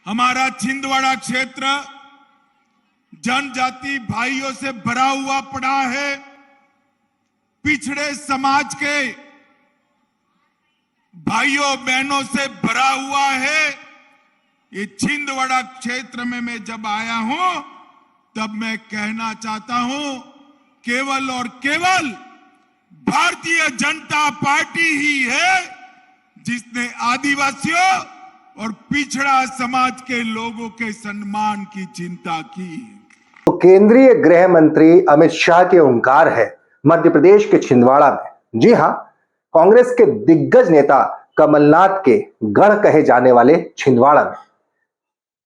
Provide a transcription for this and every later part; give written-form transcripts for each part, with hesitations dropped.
हमारा छिंदवाड़ा क्षेत्र जनजाति भाइयों से भरा हुआ पड़ा है। पिछड़े समाज के भाइयों बहनों से भरा हुआ है। ये छिंदवाड़ा क्षेत्र में मैं जब आया हूं तब मैं कहना चाहता हूं, केवल और केवल भारतीय जनता पार्टी ही है जिसने आदिवासियों और पिछड़ा समाज के लोगों के सम्मान की चिंता की। तो केंद्रीय गृह मंत्री अमित शाह के ओंकार है मध्य प्रदेश के छिंदवाड़ा में। जी हां, कांग्रेस के दिग्गज नेता कमलनाथ के गढ़ कहे जाने वाले छिंदवाड़ा में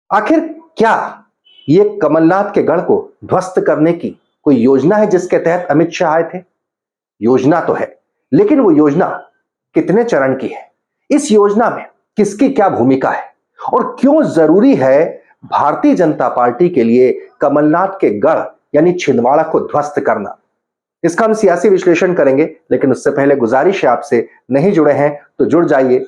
आखिर क्या ये कमलनाथ के गढ़ को ध्वस्त करने की कोई योजना है जिसके तहत अमित शाह आए थे? योजना तो है, लेकिन वो योजना कितने चरण की है? इस योजना में किसकी क्या भूमिका है और क्यों जरूरी है भारतीय जनता पार्टी के लिए कमलनाथ के गढ़ यानी छिंदवाड़ा को ध्वस्त करना? इसका हम सियासी विश्लेषण करेंगे, लेकिन उससे पहले गुजारिश है आपसे, नहीं जुड़े हैं तो जुड़ जाइए।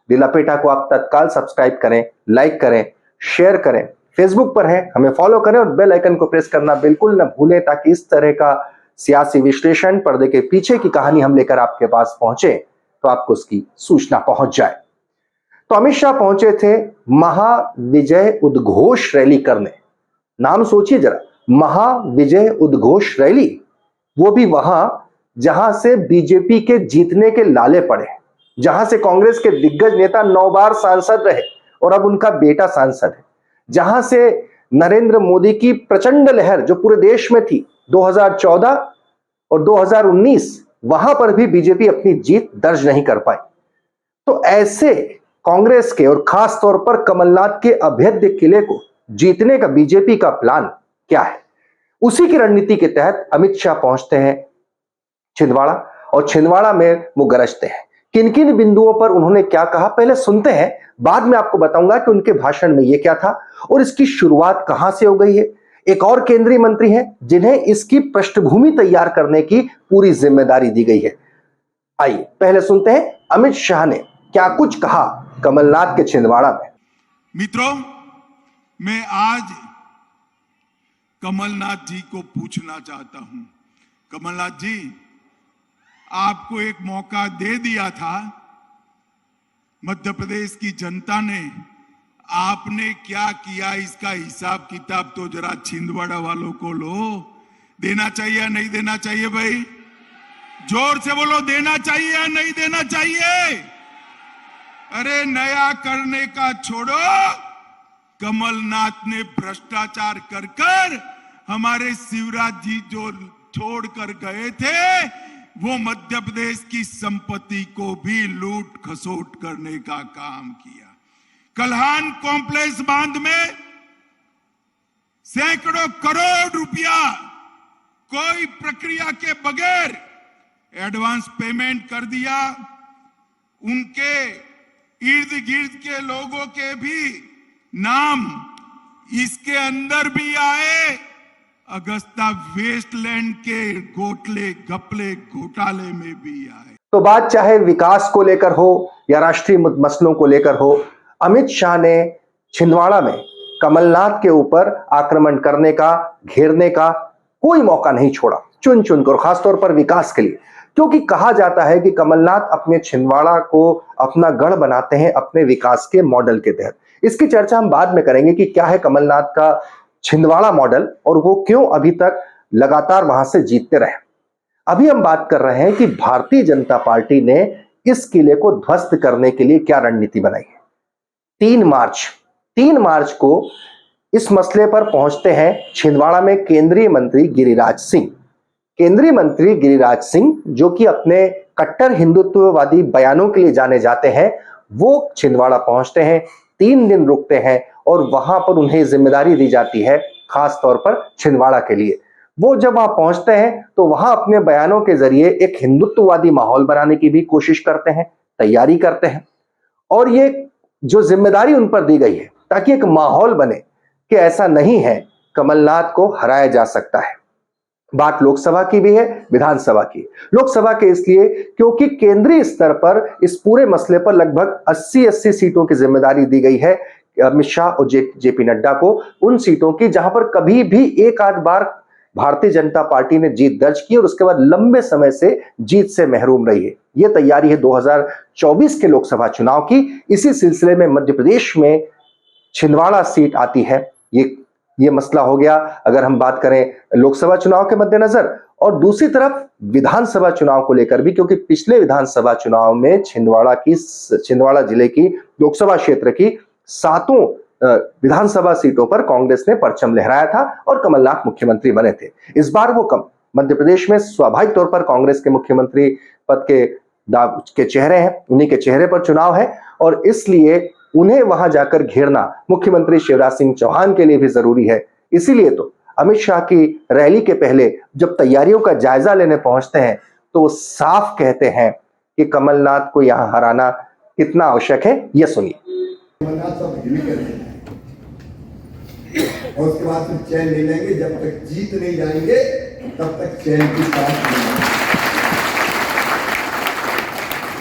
दिलापेटा को आप तत्काल सब्सक्राइब करें, लाइक करें, शेयर करें। फेसबुक पर है, हमें फॉलो करें और बेल आइकन को प्रेस करना बिल्कुल न भूलें ताकि इस तरह का सियासी विश्लेषण, पर्दे के पीछे की कहानी हम लेकर आपके पास पहुंचे तो आपको उसकी सूचना पहुंच जाए। तो अमित शाह पहुंचे थे महाविजय उद्घोष रैली करने। नाम सोचिए जरा, महाविजय उद्घोष रैली, वो भी वहां जहां से बीजेपी के जीतने के लाले पड़े, जहां से कांग्रेस के दिग्गज नेता 9 बार सांसद रहे और अब उनका बेटा सांसद है, जहां से नरेंद्र मोदी की प्रचंड लहर जो पूरे देश में थी 2014 और 2019, वहां पर भी बीजेपी अपनी जीत दर्ज नहीं कर पाई। तो ऐसे कांग्रेस के और खास तौर पर कमलनाथ के अभेद्य किले को जीतने का बीजेपी का प्लान क्या है? उसी की रणनीति के तहत अमित शाह पहुंचते हैं छिंदवाड़ा और छिंदवाड़ा में वो गरजते हैं। किन किन बिंदुओं पर उन्होंने क्या कहा पहले सुनते हैं, बाद में आपको बताऊंगा कि उनके भाषण में ये क्या था और इसकी शुरुआत कहां से हो गई है। एक और केंद्रीय मंत्री हैं जिन्हें इसकी पृष्ठभूमि तैयार करने की पूरी जिम्मेदारी दी गई है। आइए पहले सुनते हैं अमित शाह ने क्या कुछ कहा कमलनाथ के छिंदवाड़ा में। मित्रों, मैं आज कमलनाथ जी को पूछना चाहता हूं, कमलनाथ जी, आपको एक मौका दे दिया था मध्य प्रदेश की जनता ने, आपने क्या किया इसका हिसाब किताब तो जरा छिंदवाड़ा वालों को लो। देना चाहिए या नहीं देना चाहिए भाई? जोर से बोलो, देना चाहिए या नहीं देना चाहिए? अरे नया करने का छोड़ो, कमलनाथ ने भ्रष्टाचार कर कर हमारे शिवराज जी जो छोड़ कर गए थे, वो मध्य प्रदेश की संपत्ति को भी लूट खसोट करने का काम किया। कल्हान कॉम्प्लेक्स बांध में सैकड़ों करोड़ रुपया कोई प्रक्रिया के बगैर एडवांस पेमेंट कर दिया। उनके इर्द गिर्द के लोगों के भी नाम इसके अंदर भी आए। अगस्ता वेस्टलैंड के घपले घोटाले में भी आए। तो बात चाहे विकास को लेकर हो या राष्ट्रीय मसलों को लेकर हो, अमित शाह ने छिंदवाड़ा में कमलनाथ के ऊपर आक्रमण करने का, घेरने का कोई मौका नहीं छोड़ा, चुन चुनकर, खासतौर पर विकास के लिए। क्योंकि कहा जाता है कि कमलनाथ अपने छिंदवाड़ा को अपना गढ़ बनाते हैं अपने विकास के मॉडल के तहत। इसकी चर्चा हम बाद में करेंगे कि क्या है कमलनाथ का छिंदवाड़ा मॉडल और वो क्यों अभी तक लगातार वहां से जीतते रहे। अभी हम बात कर रहे हैं कि भारतीय जनता पार्टी ने इस किले को ध्वस्त करने के लिए क्या रणनीति बनाई है। 3 मार्च को इस मसले पर पहुंचते हैं छिंदवाड़ा में केंद्रीय मंत्री गिरिराज सिंह। केंद्रीय मंत्री गिरिराज सिंह, जो कि अपने कट्टर हिंदुत्ववादी बयानों के लिए जाने जाते हैं, वो छिंदवाड़ा पहुंचते हैं, 3 दिन रुकते हैं और वहां पर उन्हें जिम्मेदारी दी जाती है खास तौर पर छिंदवाड़ा के लिए। वो जब वहां पहुंचते हैं तो वहां अपने बयानों के जरिए एक हिंदुत्ववादी माहौल बनाने की भी कोशिश करते हैं, तैयारी करते हैं। और ये जो जिम्मेदारी उन पर दी गई है ताकि एक माहौल बने कि ऐसा नहीं है, कमलनाथ को हराया जा सकता है। बात लोकसभा की भी है, विधानसभा की। लोकसभा के इसलिए क्योंकि केंद्रीय स्तर पर इस पूरे मसले पर लगभग 80 सीटों की जिम्मेदारी दी गई है अमित शाह और जेपी नड्डा को उन सीटों की जहां पर कभी भी एक आध बार भारतीय जनता पार्टी ने जीत दर्ज की और उसके बाद लंबे समय से जीत से महरूम रही है। यह तैयारी है 2024 के लोकसभा चुनाव की। इसी सिलसिले में मध्य प्रदेश में छिंदवाड़ा सीट आती है। ये मसला हो गया अगर हम बात करें लोकसभा चुनाव के मद्देनजर, और दूसरी तरफ विधानसभा चुनाव को लेकर भी, क्योंकि पिछले विधानसभा चुनाव में छिंदवाड़ा जिले की लोकसभा क्षेत्र की 7 विधानसभा सीटों पर कांग्रेस ने परचम लहराया था और कमलनाथ मुख्यमंत्री बने थे। इस बार वो मध्य प्रदेश में स्वाभाविक तौर पर कांग्रेस के मुख्यमंत्री पद के चेहरे हैं, उन्हीं के चेहरे पर चुनाव है और इसलिए उन्हें वहां जाकर घेरना मुख्यमंत्री शिवराज सिंह चौहान के लिए भी जरूरी है। इसीलिए तो अमित शाह की रैली के पहले जब तैयारियों का जायजा लेने पहुंचते हैं तो वो साफ कहते हैं कि कमलनाथ को यहां हराना कितना आवश्यक है। यह सुनिए। कमलनाथ सब हिल करेंगे और उसके बाद फिर चैन ले लेंगे। जब तक जीत नहीं जाएंगे तब तक चैन की सांस नहीं।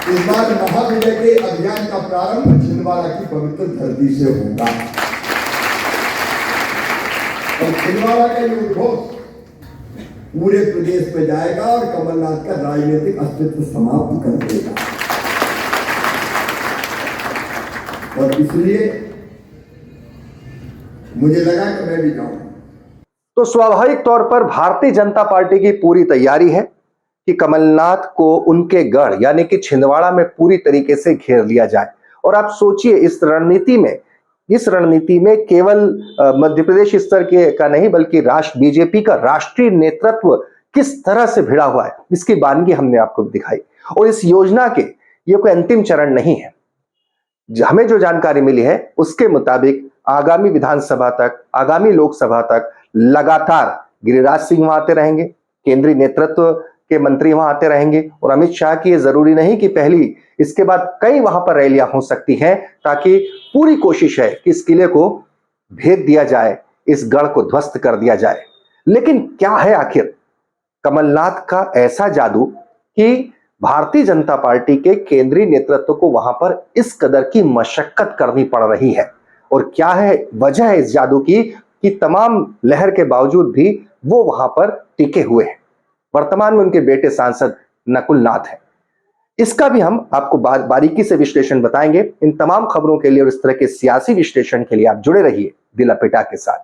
इस बार महाविजय के अभियान का प्रारंभ छिंदवाड़ा की पवित्र धरती से होगा और छिंदवाड़ा का ये उद्घोष पूरे प्रदेश में जाएगा और कमलनाथ का राजनीतिक अस्तित्व समाप्त कर देगा। और इसलिए मुझे लगा कि मैं भी जाऊं। तो स्वाभाविक तौर पर भारतीय जनता पार्टी की पूरी तैयारी है कि कमलनाथ को उनके गढ़ यानी कि छिंदवाड़ा में पूरी तरीके से घेर लिया जाए। और आप सोचिए इस रणनीति में केवल मध्य प्रदेश स्तर के का नहीं बल्कि बीजेपी का राष्ट्रीय नेतृत्व किस तरह से भिड़ा हुआ है, इसकी बानगी हमने आपको दिखाई। और इस योजना के ये कोई अंतिम चरण नहीं है। हमें जो जानकारी मिली है उसके मुताबिक आगामी विधानसभा तक, आगामी लोकसभा तक लगातार गिरिराज सिंह वहां आते रहेंगे, केंद्रीय नेतृत्व के मंत्री वहां आते रहेंगे और अमित शाह की ये जरूरी नहीं कि पहली, इसके बाद कई वहां पर रैलियां हो सकती हैं, ताकि पूरी कोशिश है कि इस किले को भेद दिया जाए, इस गढ़ को ध्वस्त कर दिया जाए। लेकिन क्या है आखिर कमलनाथ का ऐसा जादू कि भारतीय जनता पार्टी के केंद्रीय नेतृत्व को वहां पर इस कदर की मशक्कत करनी पड़ रही है? और क्या है वजह है इस जादू की कि तमाम लहर के बावजूद भी वो वहां पर टिके हुए हैं? वर्तमान में उनके बेटे सांसद नकुल नाथ हैं। इसका भी हम आपको बारीकी से विश्लेषण बताएंगे। इन तमाम खबरों के लिए और इस तरह के सियासी विश्लेषण के लिए आप जुड़े रहिए दिल अपेटा के साथ।